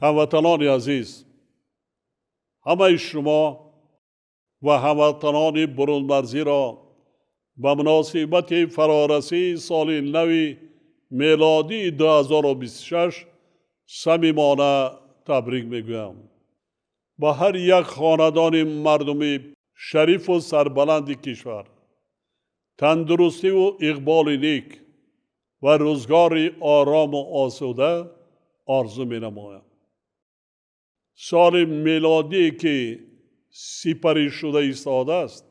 هموطنان عزیز، همه شما و هموطنان برون مرزی را به مناسبت فرارسی سال نو میلادی 2026 صمیمانه تبریک میگویم. با هر یک خاندان مردمی شریف و سربلند کشور تندرستی و اقبال نیک و روزگار آرام و آسوده آرزو می نمایم. سال میلادی که سپری شده ایستاده است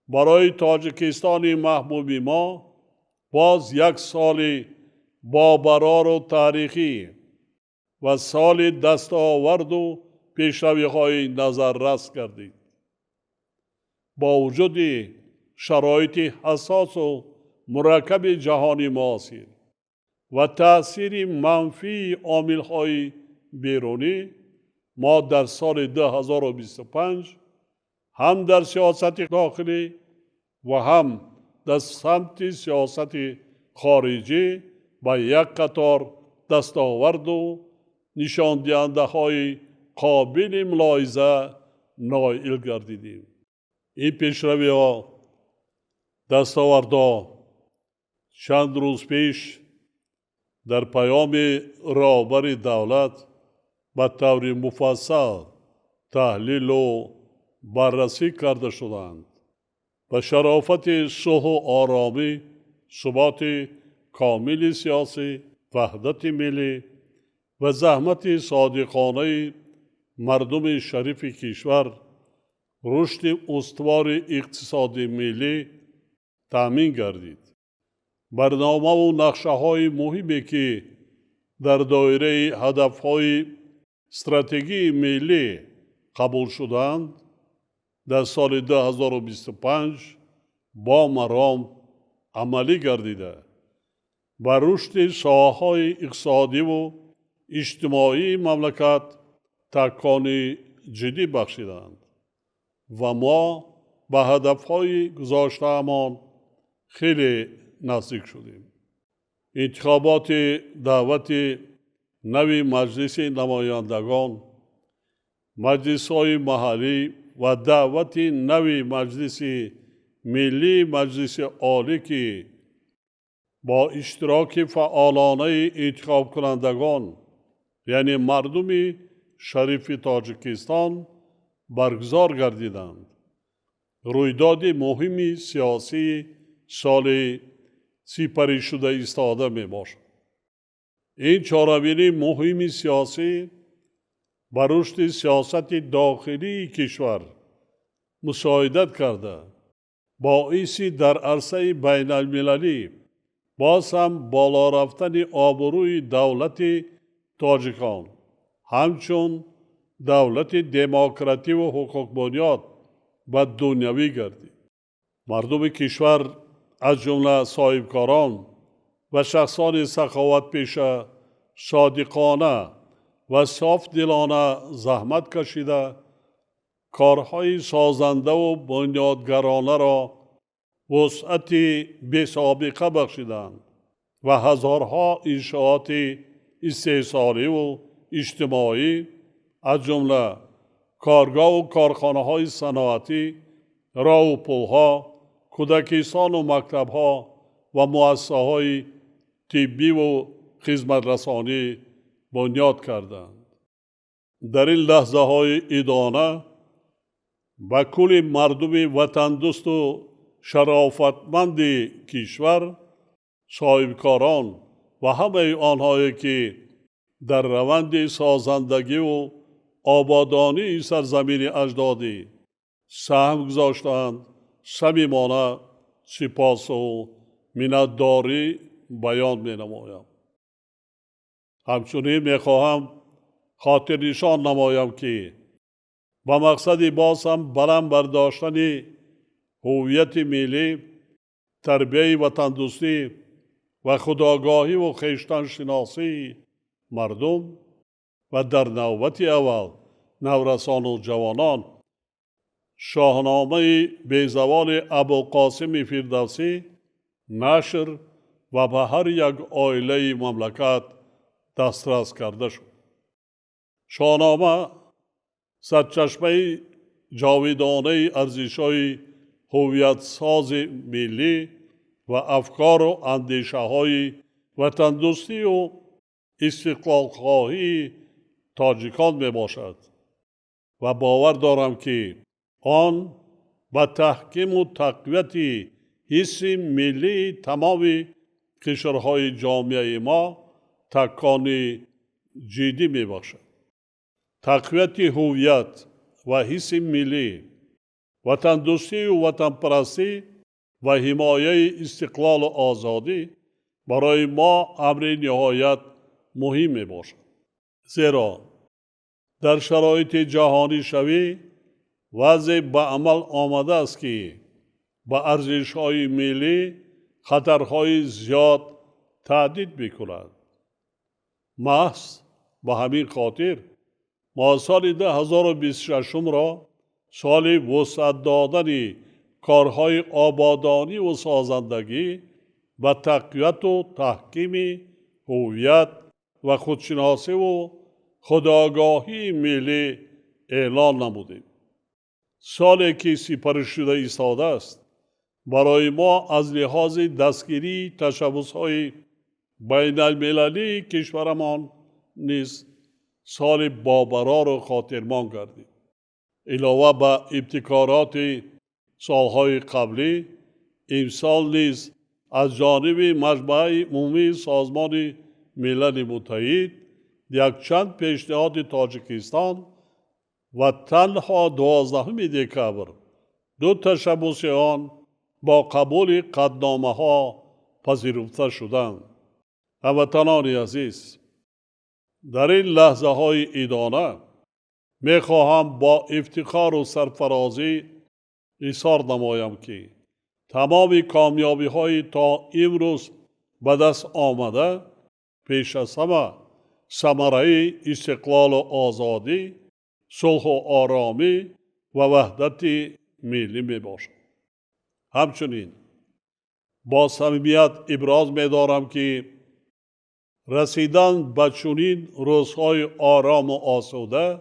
برای تاجیکستان محبوب ما باز یک سال بابرار و تاریخی و سال دستاورد و پیشروی‌های نظررس گردید. با وجود شرایط حساس و مرکب جهانی معاصر و تأثیر منفی عامل‌های بیرونی، ما در سال 2025 هم در سیاست داخلی و هم در سمت سیاست خارجی با یک قطار دستاورد و نشان دهنده های قابل ملاحظه نائل گردیدیم. این پیشروی ها دستاوردها چند روز پیش در پیام رهبر دولت به طور مفصل تحلیل و بررسی کرده شدند. به شرافت صلح و آرامی، ثبات کامل سیاسی، وحدت ملی و زحمت صادقانه مردم شریف کشور، رشد استوار اقتصادی ملی تامین گردید. برنامه و نقشه های مهمی که در دایره هدف های استراتژی ملی قبول شدند در سال 2025 با مرام عملی گردیده بر رشد ساحه‌های اقتصادی و اجتماعی مملکت تکان جدی بخشیدند و ما به هدف‌های گذاشته‌مان خیلی نزدیک شدیم. انتخابات دعوت نوی مجلس نمایندگان، مجلس‌های محلی و دعوت نوی مجلس ملی، مجلس عالی که با اشتراک فعالانه انتخاب کنندگان یعنی مردم شریف تاجیکستان برگزار گردیدند. رویداد مهم سیاسی سال سپری شده ایستاده می باشد. این چهاربینی مهم سیاسی بر رشد سیاست داخلی کشور مساعدت کرده، باعث در عرصه بین المللی باز هم بالا رفتن آبروی دولت تاجیکان همچون دولت دموکراتی و حقوق بنیاد و دنیوی گردید. مردم کشور از جمله صاحبکاران و شخصان سخاوت پیشه صادقانه و صاف دلانه زحمت کشیده کارهای سازنده و بنیادگرانه را وسعت بی سابقه بخشیدند و هزارها انشاءات استحصالی و اجتماعی از جمله کارگاه و کارخانه‌های صنعتی، راه و پل‌ها، کودکستان و مکتب‌ها و مؤسسه‌های طبی و خدمت رسانی بنیاد کردند. در این لحظه های ادانه با کل مردم وطن دوست و شرافتمند کشور، صاحبکاران و همه آنهایی که در روند سازندگی و آبادانی سرزمین اجدادی سهم گذاشتند، صمیمانه سپاس و منتداری بیان می نمایم. همچنین می خواهم خاطر نشان نمایم که با مقصد باز هم بلند برداشتن هویت ملی، تربیت وطن دوستی و خودآگاهی و خویشتن شناسی مردم و در نوبت اول نورسان و جوانان، شاهنامه بیزوال ابوالقاسم فردوسی نشر و به هر یک عائله مملکت دسترس کرده شد. شاهنامه سرچشمه جاویدانه ارزش‌های هویت ساز ملی و افکار و اندیشه های وطن دوستی و استقلال خواهی تاجیکان می باشد و باور دارم که آن با تحکیم و تقویت حس ملی تمام قشرهای جامعه ما تکان جدی می باشد. تقویت هویت و حس ملی، وطن دوستی و وطن پرستی و حمایه استقلال و آزادی برای ما امر نهایت مهم می باشد. زیرا در شرایط جهانی شوی وضع به عمل آمده است که با ارزش‌های ملی خطرهای زیاد تهدید می‌کند. محض به همین خاطر ما سال 2026 را سال وسعت دادن کارهای آبادانی و سازندگی و تقویت و تحکیم هویت و خودشناسی و خودآگاهی ملی اعلان نمودیم. سالی که سپری شده ایستاده است برای ما از لحاظ دستگیری تشبس‌های بین المللی کشورمان نیز سال بابرار و خاطرمان گردید. علاوه بر ابتکارات سالهای قبلی، امسال نیز از جانب مجمع عمومی سازمان ملل متحد یک چند پیشنهاد تاجیکستان و تنها 12 دکبر دو تشبس آن با قبول قطعنامه ها پذیرفته شدند. هموطنان عزیز، در این لحظه های ادانه می خواهم با افتخار و سرفرازی اظهار نمایم که تمام کامیابی های تا امروز به دست آمده پیش از همه ثمره استقلال و آزادی، صلح و آرامی و وحدت ملی می باشد. همچنین با صمیمیت ابراز می دارم که رسیدن به چنین روزهای آرام و آسوده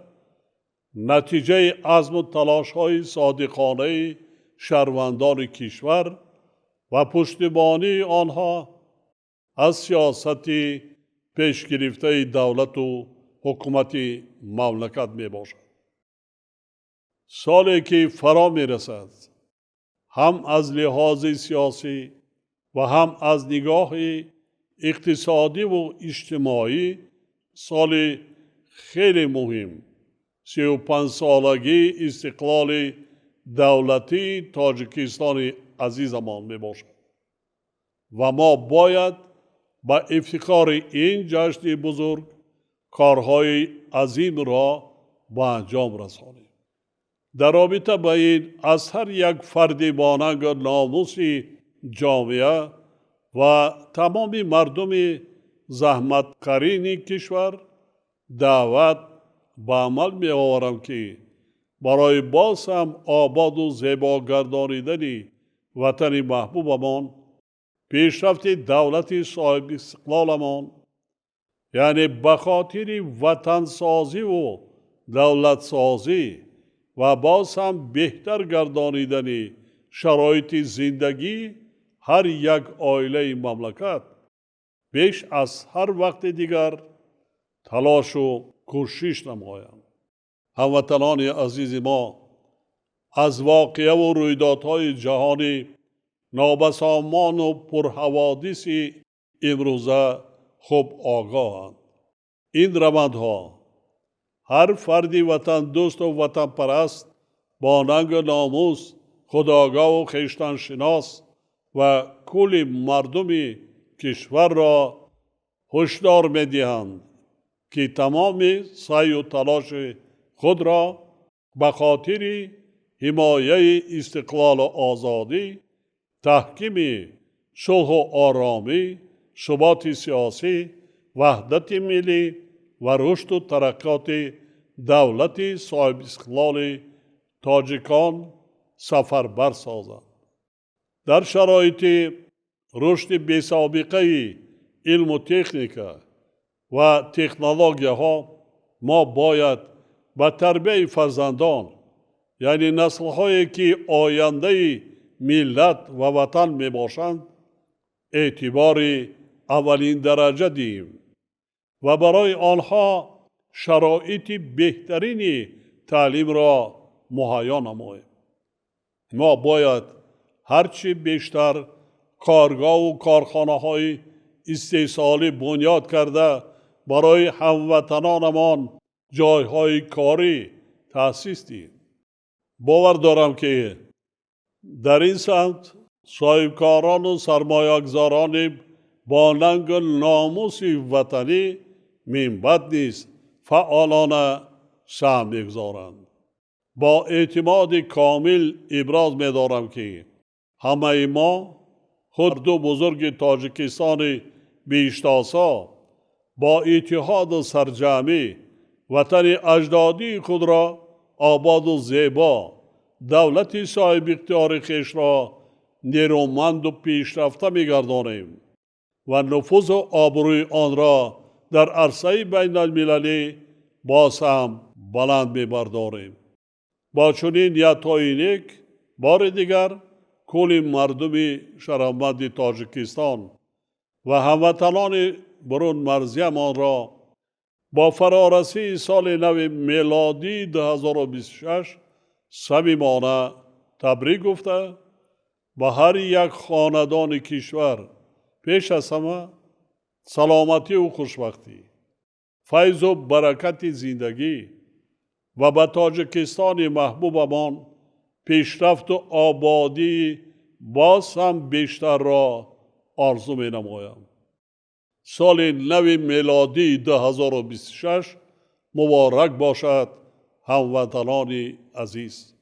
نتیجه عزم و تلاش های صادقانه شهروندان کشور و پشتیبانی آنها از سیاست پیش گرفته دولت و حکومت مملکت می باشد. سالی که فرا می رسد هم از لحاظ سیاسی و هم از نگاه اقتصادی و اجتماعی سال خیلی مهم 35 سالگی استقلال دولتی تاجیکستان عزیزمان می باشد و ما باید با افتخار این جشن بزرگ کارهای عظیم را به انجام رسانیم. در رابطه با این از هر یک فرد مانند ناموس جامعه و تمام مردم زحمتکارین کشور دعوت به عمل می آورم که برای باز هم آباد و زیبا گردانیدن وطن محبوبمان، پیشرفت دولت صاحب استقلالمان، یعنی به خاطر وطن سازی و دولت سازی و باز هم بهتر گردانیدن شرایط زندگی هر یک عائله مملکت بیش از هر وقت دیگر تلاش و کوشش نمایم. هموطنان عزیز ما از واقعه و رویدادهای جهانی نابسامان و پرحوادث امروزه خوب آگاهند. این روندها هر فردی وطن دوست و وطن پرست با ننگ ناموس، خودآگاه و خویشتن شناس و کل مردم کشور را هشدار می دهند که تمام سعی و تلاش خود را به خاطر حمایه استقلال و آزادی، تحکیم صلح و آرامی، ثبات سیاسی، وحدت ملی و رشد و ترقیات دولت صاحب استقلال تاجیکان سفربر سازند. در شرایط رشد بی‌سابقه علم و تکنیک و تکنولوژی ها ما باید به تربیت فرزندان، یعنی نسل‌هایی که آینده ملت و وطن می باشند، اعتبار اولین درجه دهیم و برای آنها شرایط بهترین تعلیم را مهیا نماییم. ما باید هرچی بیشتر کارگاه و کارخانه های استحصالی بنیاد کرده برای هموطنانمان جایهای کاری تأسیس دهیم. باور دارم که در این سمت صاحبکاران و سرمایه‌گذاران با ننگ و ناموس وطنی منبت نیست فعالانه سهم می‌گذارند. با اعتماد کامل ابراز می‌دارم که همه ما خود دو بزرگ تاجیکستان بیشتاسا با اتحاد و سرجمی وطن اجدادی خود را آباد و زیبا، دولت صاحب اختیار خویش را نیرومند و پیشرفته می‌گردانیم و نفوذ و آبروی آن را در عرصه بین المللی باز هم بلند می‌برداریم. با چنین نیت‌های نیک بار دیگر کل مردم شرفمند تاجیکستان و هموطنان برون مرزیمان را با فرارسی سال نو میلادی 2026 صمیمانه تبریک گفته و هر یک خاندان کشور پیش از همه سلامتی و خوشبختی، فیض و برکت زندگی و به تاجیکستان محبوبمان پیشرفت و آبادی باز هم بیشتر را آرزو می نمایم. سال نو میلادی 2026 مبارک باشد هموطنان عزیز.